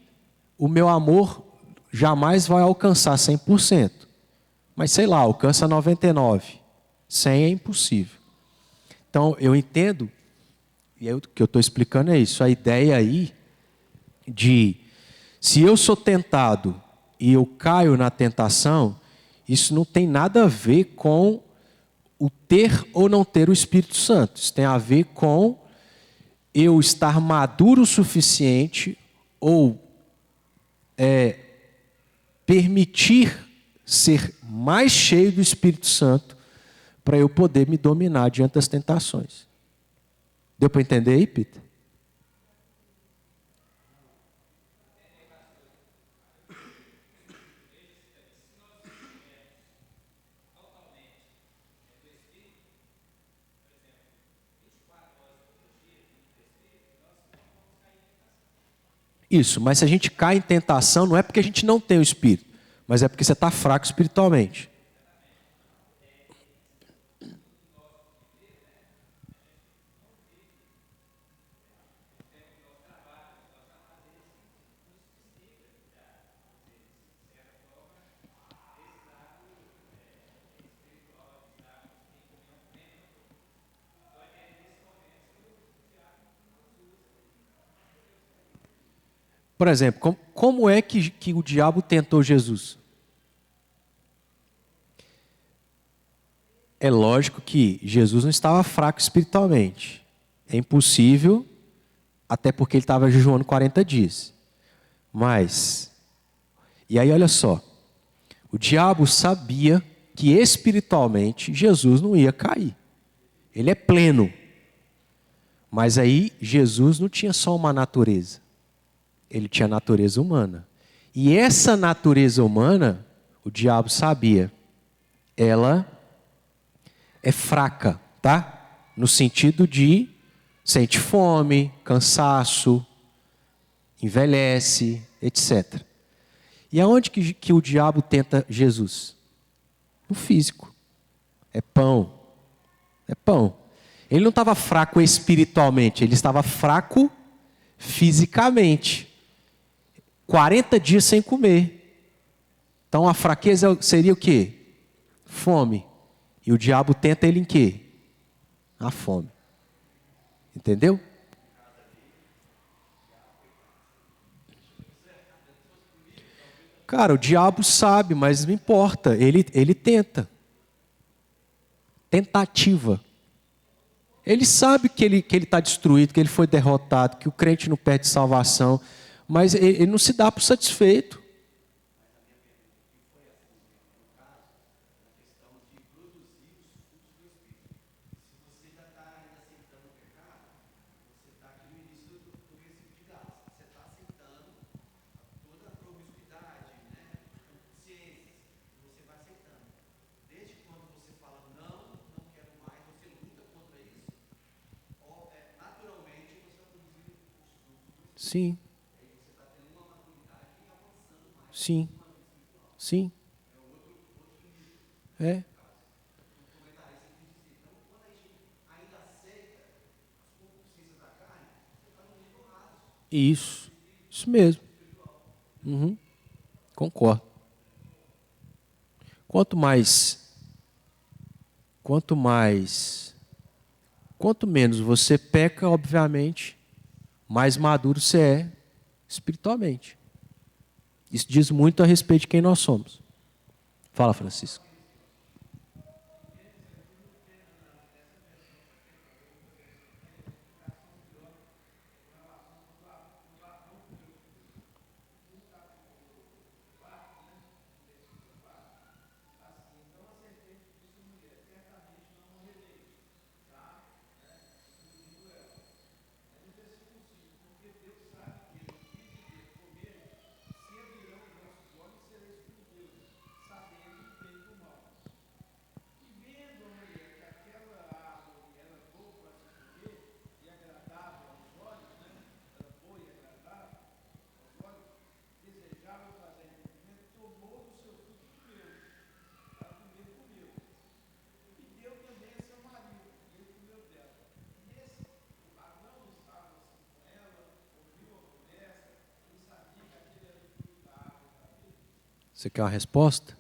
o meu amor jamais vai alcançar 100%. Mas sei lá, alcança 99%. 100% é impossível. Então eu entendo, e o que eu estou explicando é isso, a ideia aí de, se eu sou tentado e eu caio na tentação, isso não tem nada a ver com o ter ou não ter o Espírito Santo. Isso tem a ver com eu estar maduro o suficiente ou permitir ser mais cheio do Espírito Santo para eu poder me dominar diante das tentações. Deu para entender aí, Peter? Isso, mas se a gente cai em tentação, não é porque a gente não tem o Espírito, mas é porque você está fraco espiritualmente. Por exemplo, como é que o diabo tentou Jesus? É lógico que Jesus não estava fraco espiritualmente. É impossível, até porque ele estava jejuando 40 dias. Mas, e aí olha só, o diabo sabia que espiritualmente Jesus não ia cair. Ele é pleno. Mas aí Jesus não tinha só uma natureza. Ele tinha natureza humana. E essa natureza humana, o diabo sabia, ela é fraca, tá? No sentido de sente fome, cansaço, envelhece, etc. E aonde que o diabo tenta Jesus? No físico. É pão. É pão. Ele não estava fraco espiritualmente, ele estava fraco fisicamente. 40 dias sem comer. Então a fraqueza seria o quê? Fome. E o diabo tenta ele em quê? A fome. Entendeu? Cara, o diabo sabe, mas não importa. Ele tenta. Tentativa. Ele sabe que ele está destruído, que ele foi derrotado, que o crente não perde salvação, mas ele não se dá por satisfeito. Sim. Sim. Sim. É. Isso. Isso mesmo. Uhum. Concordo. Quanto mais, quanto mais, quanto menos você peca, obviamente, mais maduro você é espiritualmente. Isso diz muito a respeito de quem nós somos. Fala, Francisco. Você quer uma resposta?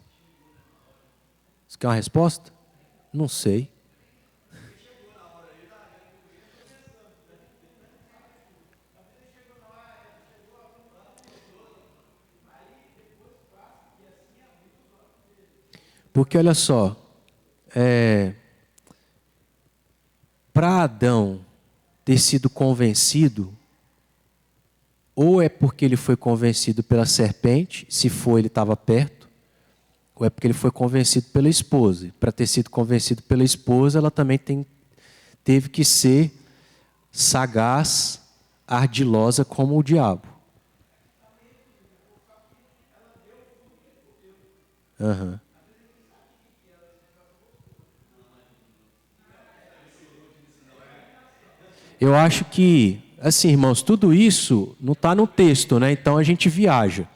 Você quer uma resposta? Não sei. Porque olha só, para Adão ter sido convencido, ou é porque ele foi convencido pela serpente, se for ele estava perto, ou é porque ele foi convencido pela esposa. Para ter sido convencido pela esposa, ela também teve que ser sagaz, ardilosa como o diabo. Uhum. Eu acho que, assim, irmãos, tudo isso não está no texto, né? Então a gente viaja.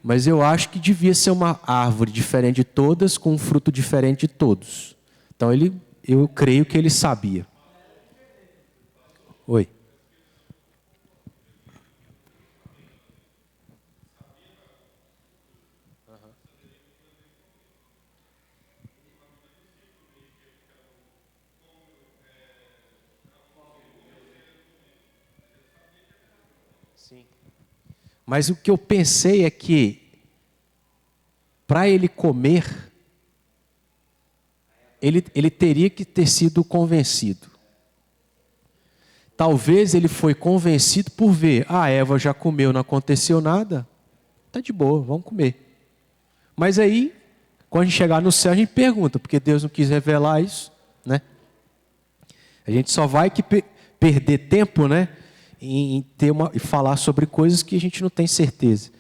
Mas eu acho que devia ser uma árvore diferente de todas, com um fruto diferente de todos. Então eu creio que ele sabia. Oi. Sim. Mas o que eu pensei é que, para ele comer, ele teria que ter sido convencido. Talvez ele foi convencido por ver, a Eva já comeu, não aconteceu nada, tá de boa, vamos comer. Mas aí, quando a gente chegar no céu, a gente pergunta, porque Deus não quis revelar isso, né? A gente só vai perder tempo, né, em ter e falar sobre coisas que a gente não tem certeza.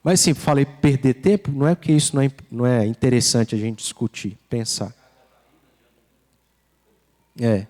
Mas sim, falei perder tempo, não é porque isso não é interessante a gente discutir, pensar. É.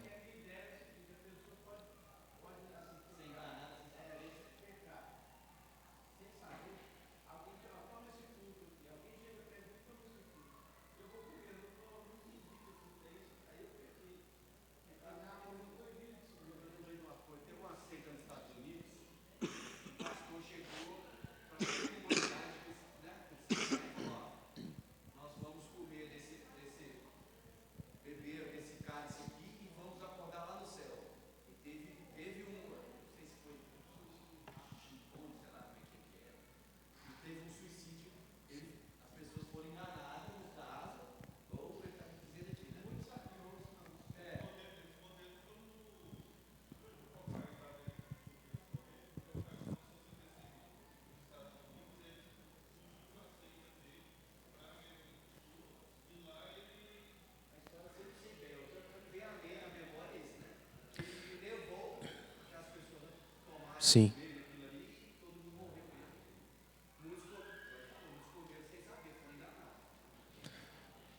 Sim.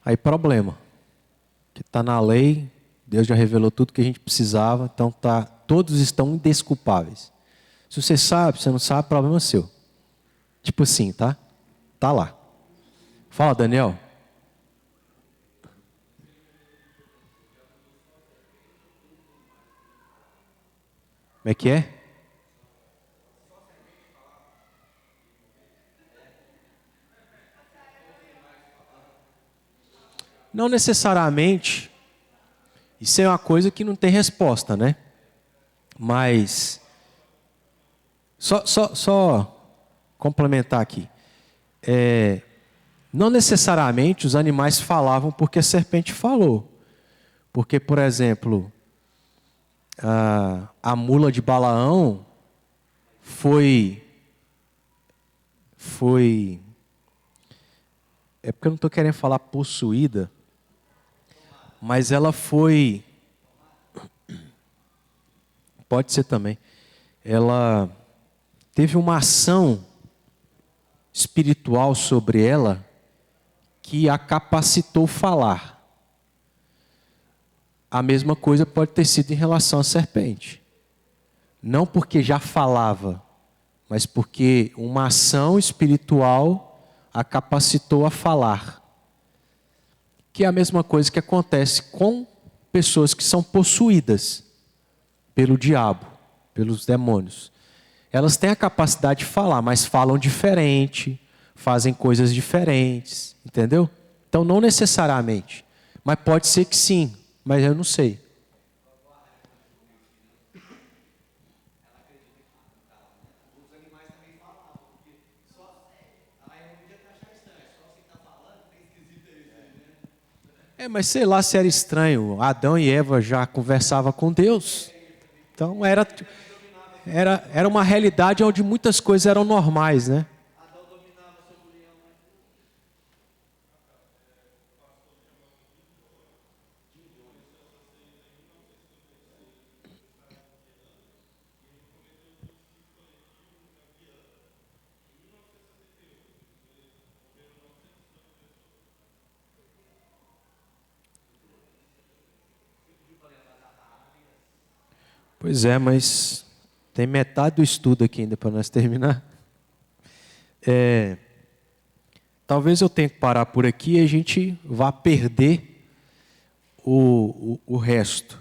Aí problema, que está na lei, Deus já revelou tudo que a gente precisava, então todos estão indesculpáveis. Se você sabe, se você não sabe, problema seu. Tipo assim, tá? Tá lá. Fala, Daniel. Como é que é? Não necessariamente. Isso é uma coisa que não tem resposta, né? Mas só complementar aqui. Não necessariamente os animais falavam porque a serpente falou. Porque, por exemplo, a mula de Balaão foi. É porque eu não estou querendo falar possuída, mas ela foi. Pode ser também. Ela teve uma ação espiritual sobre ela que a capacitou a falar. A mesma coisa pode ter sido em relação à serpente. Não porque já falava, mas porque uma ação espiritual a capacitou a falar. Que é a mesma coisa que acontece com pessoas que são possuídas pelo diabo, pelos demônios. Elas têm a capacidade de falar, mas falam diferente, fazem coisas diferentes, entendeu? Então não necessariamente, mas pode ser que sim, mas eu não sei. Mas sei lá se era estranho. Adão e Eva já conversavam com Deus. Então era uma realidade onde muitas coisas eram normais, né? Pois é, mas tem metade do estudo aqui ainda para nós terminar. Talvez eu tenha que parar por aqui e a gente vá perder o resto.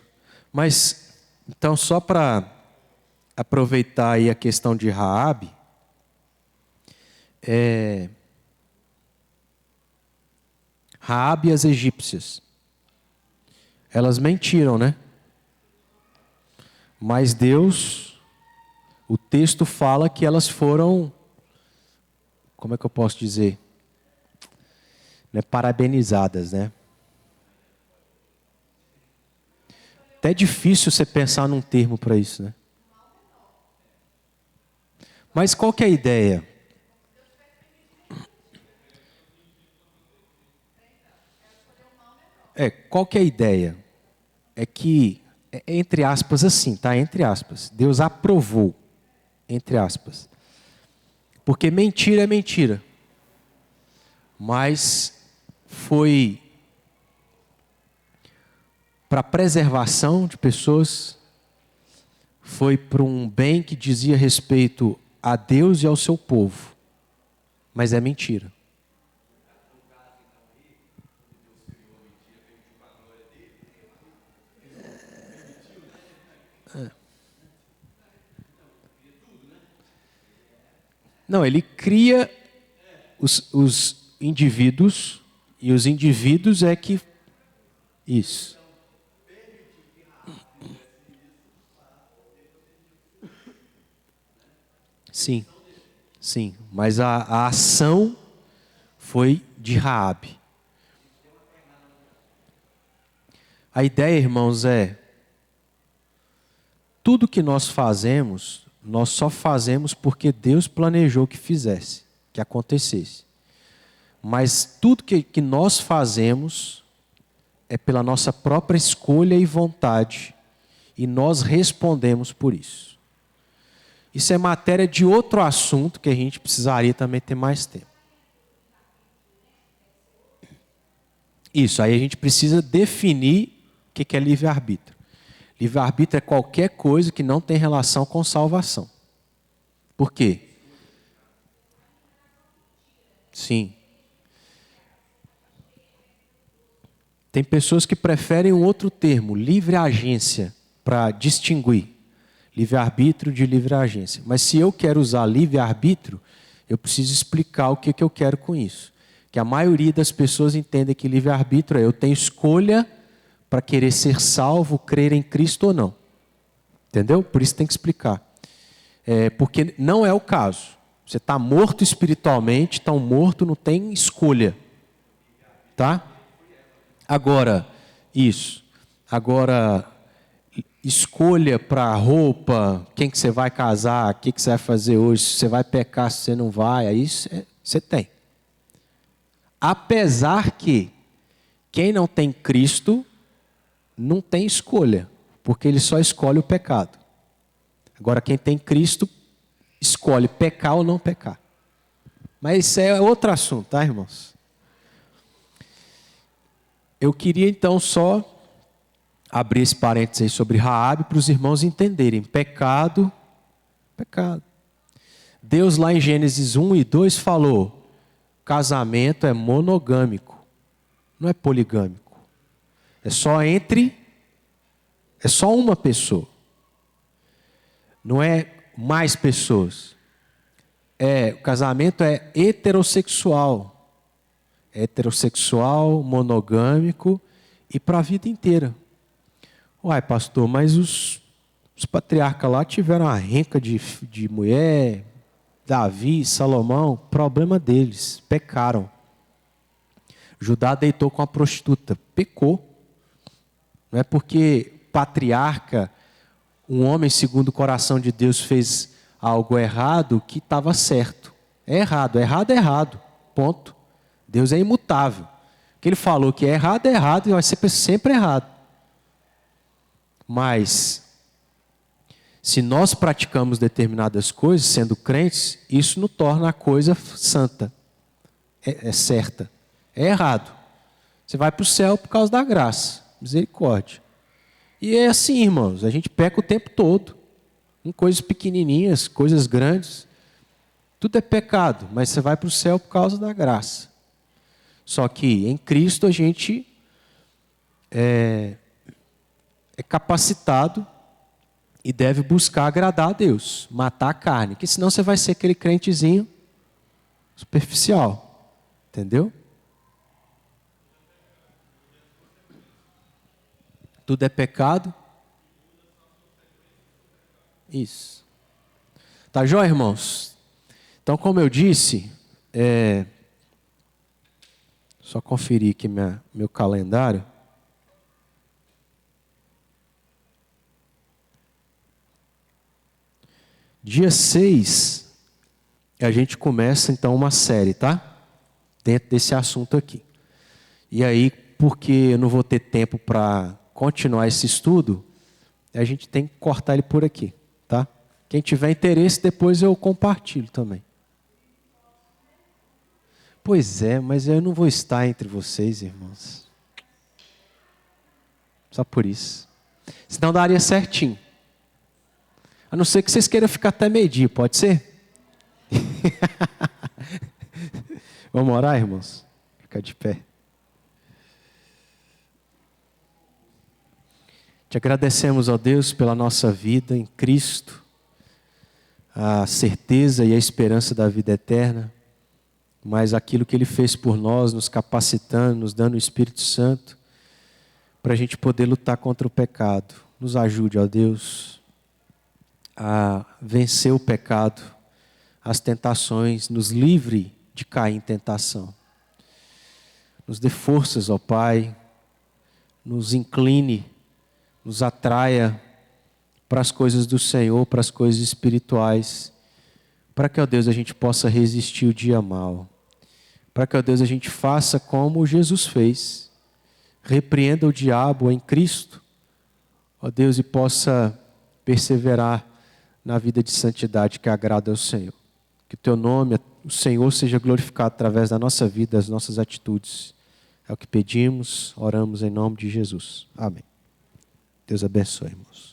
Mas, então, só para aproveitar aí a questão de Raabe, Raabe e as egípcias, elas mentiram, né? Mas Deus, o texto fala que elas foram, como é que eu posso dizer? Né, parabenizadas, né? Até é difícil você pensar num termo para isso, né? Mas qual que é a ideia? Qual que é a ideia? É que, entre aspas assim, tá? Entre aspas. Deus aprovou, entre aspas. Porque mentira é mentira. Mas foi para preservação de pessoas, foi para um bem que dizia respeito a Deus e ao seu povo. Mas é mentira. Não, ele cria os indivíduos, e os indivíduos é que... Isso. Sim, sim. Mas a ação foi de Raabe. A ideia, irmãos, tudo que nós fazemos, nós só fazemos porque Deus planejou que fizesse, que acontecesse. Mas tudo que nós fazemos é pela nossa própria escolha e vontade, e nós respondemos por isso. Isso é matéria de outro assunto que a gente precisaria também ter mais tempo. Isso, aí a gente precisa definir o que é livre-arbítrio. Livre-arbítrio é qualquer coisa que não tem relação com salvação. Por quê? Sim. Tem pessoas que preferem um outro termo, livre agência, para distinguir livre-arbítrio de livre agência. Mas se eu quero usar livre-arbítrio, eu preciso explicar o que eu quero com isso. Que a maioria das pessoas entende que livre-arbítrio é eu tenho escolha para querer ser salvo, crer em Cristo ou não. Entendeu? Por isso tem que explicar. Porque não é o caso. Você está morto espiritualmente, está morto, não tem escolha. Tá? Agora, escolha para roupa, quem que você vai casar, o que você vai fazer hoje, se você vai pecar, se você não vai, aí você tem. Apesar que quem não tem Cristo não tem escolha, porque ele só escolhe o pecado. Agora, quem tem Cristo escolhe pecar ou não pecar. Mas isso é outro assunto, tá, irmãos? Eu queria então só abrir esse parênteses aí sobre Raabe para os irmãos entenderem. Pecado. Deus lá em Gênesis 1 e 2 falou, casamento é monogâmico, não é poligâmico. É só uma pessoa. Não é mais pessoas. O casamento é heterossexual. Heterossexual, monogâmico e para a vida inteira. Uai, pastor, mas os patriarcas lá tiveram uma renca de mulher, Davi, Salomão, problema deles, pecaram. Judá deitou com a prostituta, pecou. Não é porque patriarca, um homem segundo o coração de Deus fez algo errado que estava certo. É errado, ponto. Deus é imutável. O que ele falou que é errado e vai ser sempre errado. Mas, se nós praticamos determinadas coisas, sendo crentes, isso não torna a coisa santa. É certa. É errado. Você vai para o céu por causa da graça, misericórdia. E é assim, irmãos, a gente peca o tempo todo. Em coisas pequenininhas, coisas grandes. Tudo é pecado, mas você vai para o céu por causa da graça. Só que em Cristo a gente é capacitado e deve buscar agradar a Deus, matar a carne, porque senão você vai ser aquele crentezinho superficial, entendeu? Tudo é pecado. Isso. Tá joia, irmãos? Então, como eu disse, só conferir aqui meu calendário. Dia 6, a gente começa então uma série, tá? Dentro desse assunto aqui. E aí, porque eu não vou ter tempo para continuar esse estudo, a gente tem que cortar ele por aqui, tá? Quem tiver interesse, depois eu compartilho também. Pois é, mas eu não vou estar entre vocês, irmãos. Só por isso. Senão daria certinho. A não ser que vocês queiram ficar até meio-dia, pode ser? Vamos orar, irmãos? Fica de pé. Te agradecemos, ó Deus, pela nossa vida em Cristo, a certeza e a esperança da vida eterna, mas aquilo que Ele fez por nós, nos capacitando, nos dando o Espírito Santo, para a gente poder lutar contra o pecado. Nos ajude, ó Deus, a vencer o pecado, as tentações, nos livre de cair em tentação. Nos dê forças, ó Pai, nos incline, nos atraia para as coisas do Senhor, para as coisas espirituais, para que, ó Deus, a gente possa resistir o dia mal, para que, ó Deus, a gente faça como Jesus fez, repreenda o diabo em Cristo, ó Deus, e possa perseverar na vida de santidade que agrada ao Senhor. Que o teu nome, o Senhor, seja glorificado através da nossa vida, das nossas atitudes. É o que pedimos, oramos em nome de Jesus. Amém. Deus abençoe, irmãos.